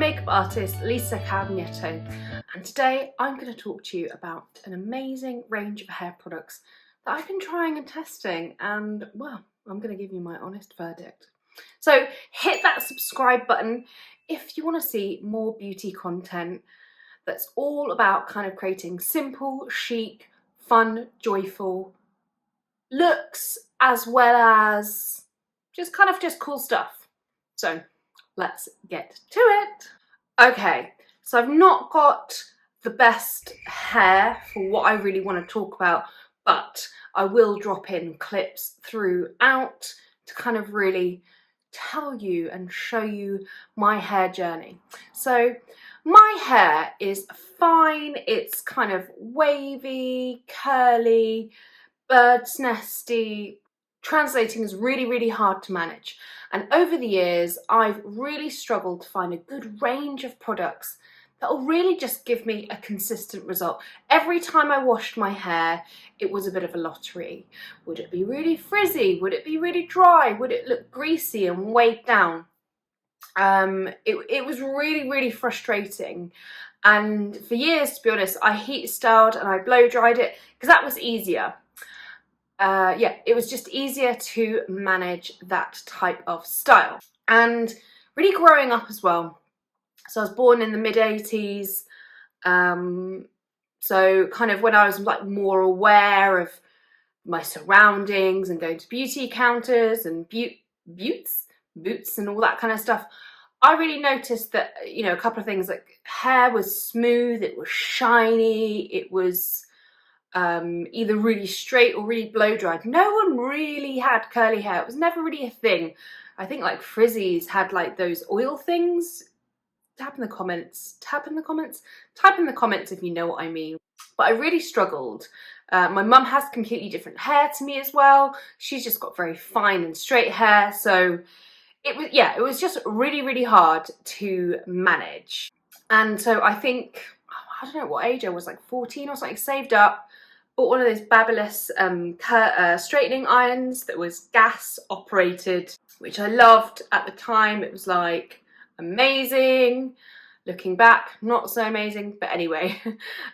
makeup artist Lisa Caldognetto, and today I'm going to talk to you about an amazing range of hair products that I've been trying and testing, and well, I'm going to give you my honest verdict. So hit that subscribe button if you want to see more beauty content that's all about kind of creating simple, chic, fun, joyful looks, as well as just cool stuff. So let's get to it. Okay, so I've not got the best hair for what I really want to talk about, but I will drop in clips throughout to kind of really tell you and show you my hair journey. So my hair is fine, it's kind of wavy, curly, bird's nesty. Translating is really hard to manage, and over the years I've really struggled to find a good range of products that will really just give me a consistent result. Every time I washed my hair it was a bit of a lottery. Would it be really frizzy? Would it be really dry? Would it look greasy and weighed down? It was really frustrating, and for years, to be honest, I heat styled and I blow dried it because that was easier. Yeah, it was just easier to manage that type of style. And really growing up as well. So I was born in the mid-80s. So kind of when I was like more aware of my surroundings and going to beauty counters and boots and all that kind of stuff, I really noticed that, you know, a couple of things, like hair was smooth, it was shiny, it was either really straight or really blow dried. No one really had curly hair. It was never really a thing. I think like frizzies had like those oil things. Type in the comments if you know what I mean. But I really struggled. My mum has completely different hair to me as well. She's just got very fine and straight hair, so it was just really hard to manage. And so I think, I don't know what age I was, like 14 or something, saved up, bought one of those fabulous straightening irons that was gas operated, which I loved at the time. It was like amazing. Looking back, not so amazing, but anyway,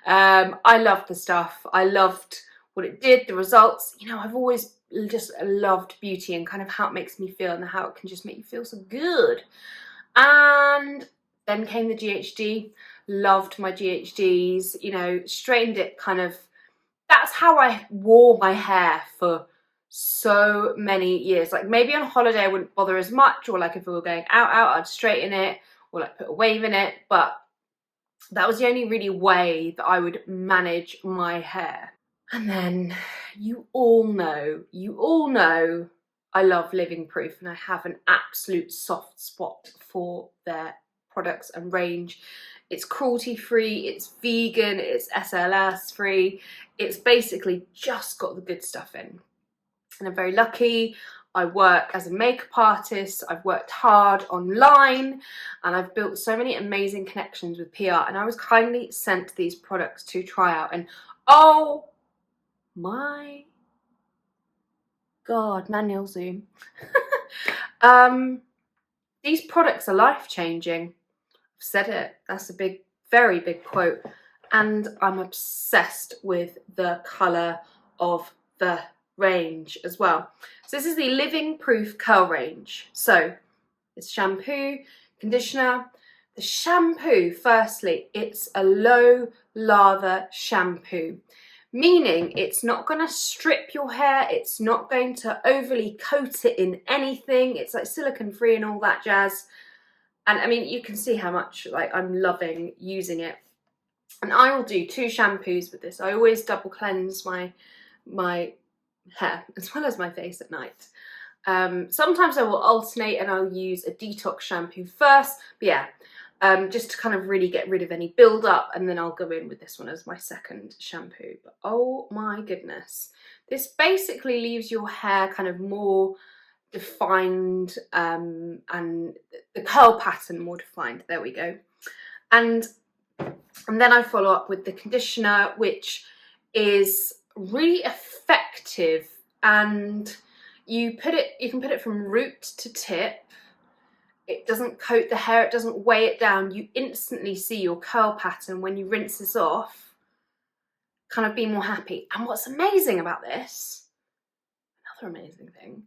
I loved the stuff. I loved what it did, the results. You know, I've always just loved beauty and kind of how it makes me feel and how it can just make you feel so good. And then came the GHD. Loved my GHDs, you know, straightened it kind of. That's how I wore my hair for so many years. Like maybe on holiday I wouldn't bother as much, or like if we were going out, I'd straighten it or like put a wave in it. But that was the only really way that I would manage my hair. And then you all know I love Living Proof, and I have an absolute soft spot for their products and range. It's cruelty free, it's vegan, it's SLS free. It's basically just got the good stuff in. And I'm very lucky. I work as a makeup artist, I've worked hard online, and I've built so many amazing connections with PR, and I was kindly sent these products to try out, and oh my God, manual zoom. These products are life-changing. I've said it, that's a very big quote, and I'm obsessed with the colour of the range as well. So this is the Living Proof Curl range. So it's shampoo, conditioner. The shampoo, firstly, it's a low lather shampoo, meaning it's not going to strip your hair, it's not going to overly coat it in anything. It's like silicone free and all that jazz. And I mean, you can see how much like I'm loving using it. And I will do 2 shampoos with this. I always double cleanse my hair as well as my face at night. Sometimes I will alternate and I'll use a detox shampoo first. But yeah, just to kind of really get rid of any build up, and then I'll go in with this one as my second shampoo. But oh my goodness, this basically leaves your hair kind of more defined, and the curl pattern more defined. There we go. And then I follow up with the conditioner, which is really effective, and you can put it from root to tip. It doesn't coat the hair, it doesn't weigh it down. You instantly see your curl pattern when you rinse this off, kind of be more happy. And what's amazing about this, another amazing thing,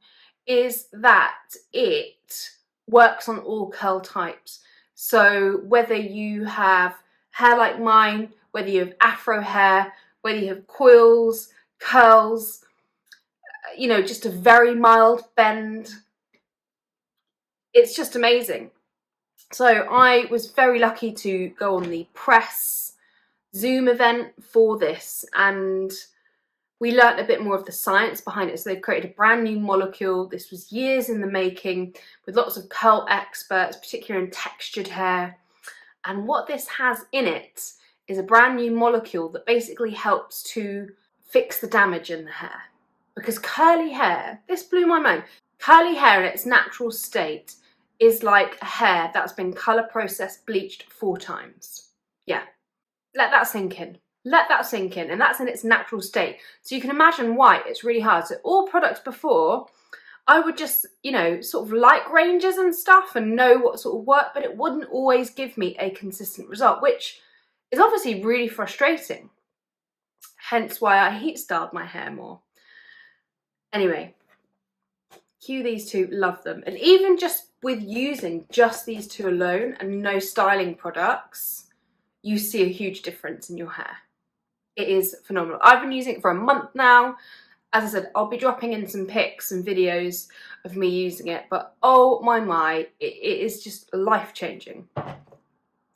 is that it works on all curl types. So whether you have hair like mine, whether you have afro hair, whether you have coils, curls, you know, just a very mild bend, it's just amazing. So I was very lucky to go on the press Zoom event for this, and we learnt a bit more of the science behind it. So they've created a brand new molecule. This was years in the making with lots of curl experts, particularly in textured hair. And what this has in it is a brand new molecule that basically helps to fix the damage in the hair. Because curly hair, this blew my mind, curly hair in its natural state is like a hair that's been colour processed, bleached 4 times. Yeah, let that sink in. Let that sink in, and that's in its natural state. So you can imagine why it's really hard. So all products before, I would just, you know, sort of like ranges and stuff and know what sort of worked, but it wouldn't always give me a consistent result, which is obviously really frustrating. Hence why I heat styled my hair more. Anyway, cue these two, love them. And even just with using just these two alone and no styling products, you see a huge difference in your hair. It is phenomenal. I've been using it for a month now. As I said, I'll be dropping in some pics and videos of me using it, but oh my, it is just life-changing.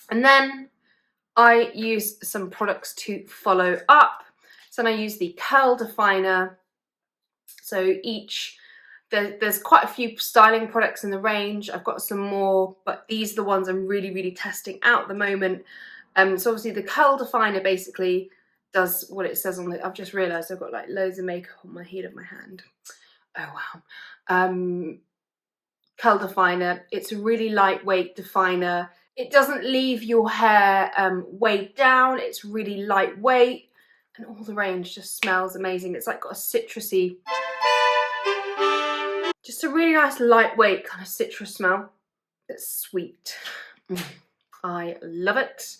And then I use some products to follow up. So I use the Curl Definer. So there's quite a few styling products in the range. I've got some more, but these are the ones I'm really testing out at the moment. So obviously the Curl Definer basically does what it says on it. I've just realised I've got like loads of makeup on my heel of my hand. Oh wow. Curl Definer, it's a really lightweight definer. It doesn't leave your hair weighed down, it's really lightweight, and all the range just smells amazing. It's like got a citrusy, just a really nice lightweight kind of citrus smell. It's sweet. I love it.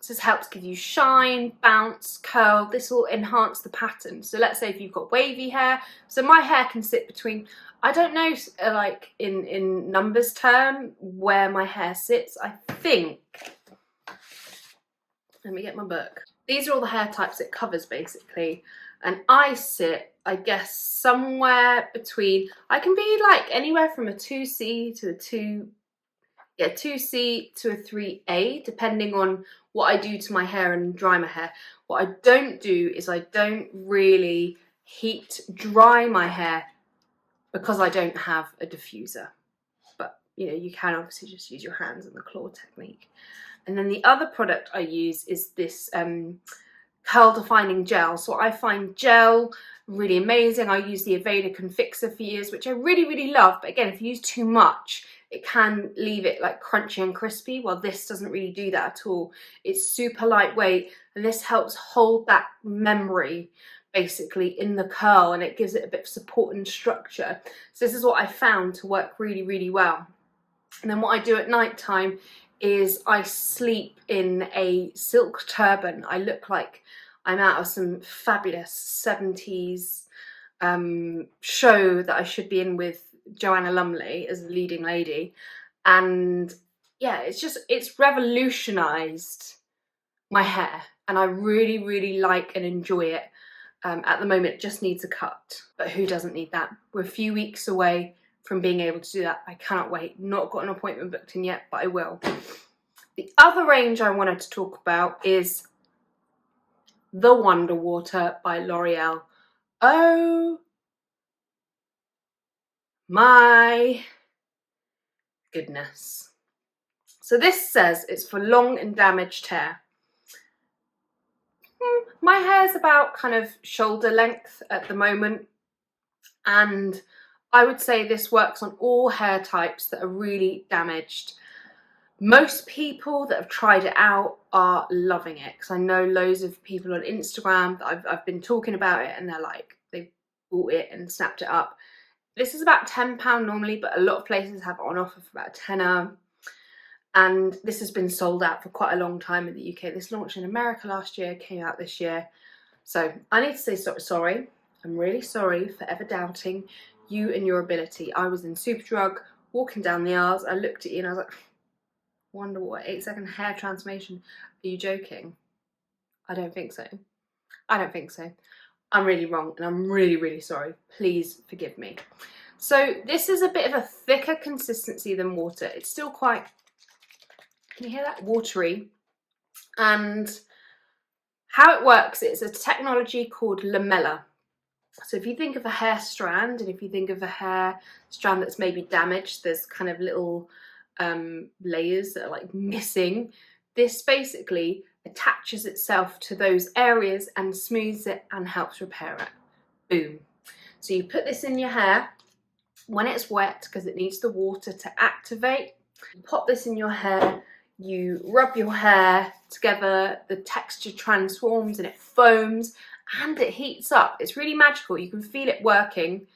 This helps give you shine, bounce, curl. This will enhance the pattern. So let's say if you've got wavy hair, so my hair can sit between, I don't know, like in numbers term where my hair sits. I think, let me get my book. These are all the hair types it covers basically, and I sit, I guess, somewhere between, I can be like anywhere from a 2C to a 2C to a 3A, depending on what I do to my hair and dry my hair. What I don't do is I don't really heat dry my hair because I don't have a diffuser. But, you know, you can obviously just use your hands and the claw technique. And then the other product I use is this curl defining gel. So I find gel really amazing. I use the Aveda Confixer for years, which I really love. But again, if you use too much, it can leave it like crunchy and crispy. Well, this doesn't really do that at all. It's super lightweight, and this helps hold that memory basically in the curl, and it gives it a bit of support and structure. So this is what I found to work really well. And then what I do at night time is I sleep in a silk turban. I look like I'm out of some fabulous 70s show that I should be in with Joanna Lumley as the leading lady. And yeah, it's revolutionized my hair, and I really like and enjoy it. At the moment it just needs a cut, but who doesn't need that? We're a few weeks away from being able to do that. I cannot wait. Not got an appointment booked in yet, but I will. The other range I wanted to talk about is the Wonder Water by L'Oreal. Oh my goodness. So this says it's for long and damaged hair. My hair's about kind of shoulder length at the moment, and I would say this works on all hair types that are really damaged. Most people that have tried it out are loving it, because I know loads of people on Instagram that I've been talking about it, and they're like, they've bought it and snapped it up. This is about £10 normally, but a lot of places have it on offer for about a tenner. And this has been sold out for quite a long time in the UK. This launched in America last year, came out this year. So I need to say sorry. I'm really sorry for ever doubting you and your ability. I was in Superdrug, walking down the aisles. I looked at you and I was like, wonder what, 8-second hair transformation. Are you joking? I don't think so. I don't think so. I'm really wrong and I'm really, really sorry. Please forgive me. So this is a bit of a thicker consistency than water. It's still quite, can you hear that? Watery. And how it works, it's a technology called lamella. So if you think of a hair strand, and if you think of a hair strand that's maybe damaged, there's kind of little layers that are like missing. This basically attaches itself to those areas and smooths it and helps repair it. Boom. So you put this in your hair when it's wet because it needs the water to activate. You pop this in your hair, you rub your hair together, the texture transforms and it foams and it heats up. It's really magical. You can feel it working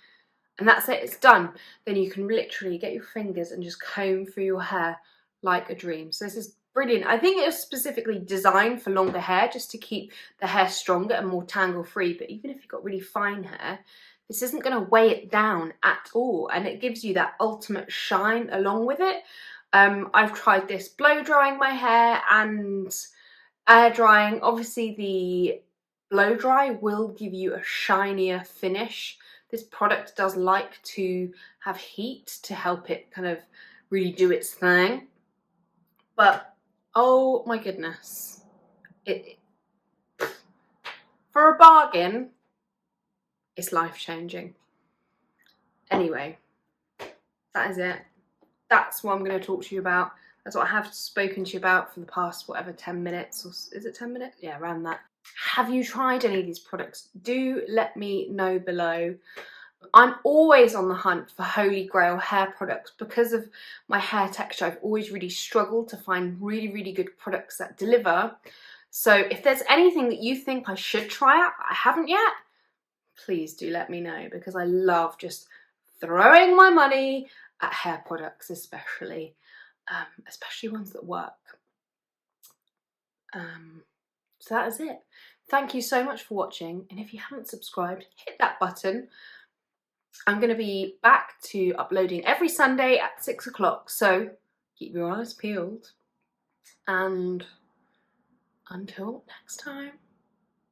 and that's it, it's done. Then you can literally get your fingers and just comb through your hair like a dream. So this is brilliant. I think it was specifically designed for longer hair just to keep the hair stronger and more tangle free. But even if you've got really fine hair, this isn't going to weigh it down at all. And it gives you that ultimate shine along with it. I've tried this blow drying my hair and air drying. Obviously the blow dry will give you a shinier finish. This product does like to have heat to help it kind of really do its thing. But oh my goodness, for a bargain, it's life-changing. Anyway, that is it. That's what I'm going to talk to you about. That's what I have spoken to you about for the past, whatever, 10 minutes. Or is it 10 minutes? Yeah, around that. Have you tried any of these products? Do let me know below. I'm always on the hunt for holy grail hair products. Because of my hair texture, I've always really struggled to find really, really good products that deliver. So if there's anything that you think I should try out that I haven't yet, please do let me know, because I love just throwing my money at hair products, especially ones that work. So that is it. Thank you so much for watching, and if you haven't subscribed, hit that button. I'm going to be back to uploading every Sunday at 6 o'clock, so keep your eyes peeled, and until next time.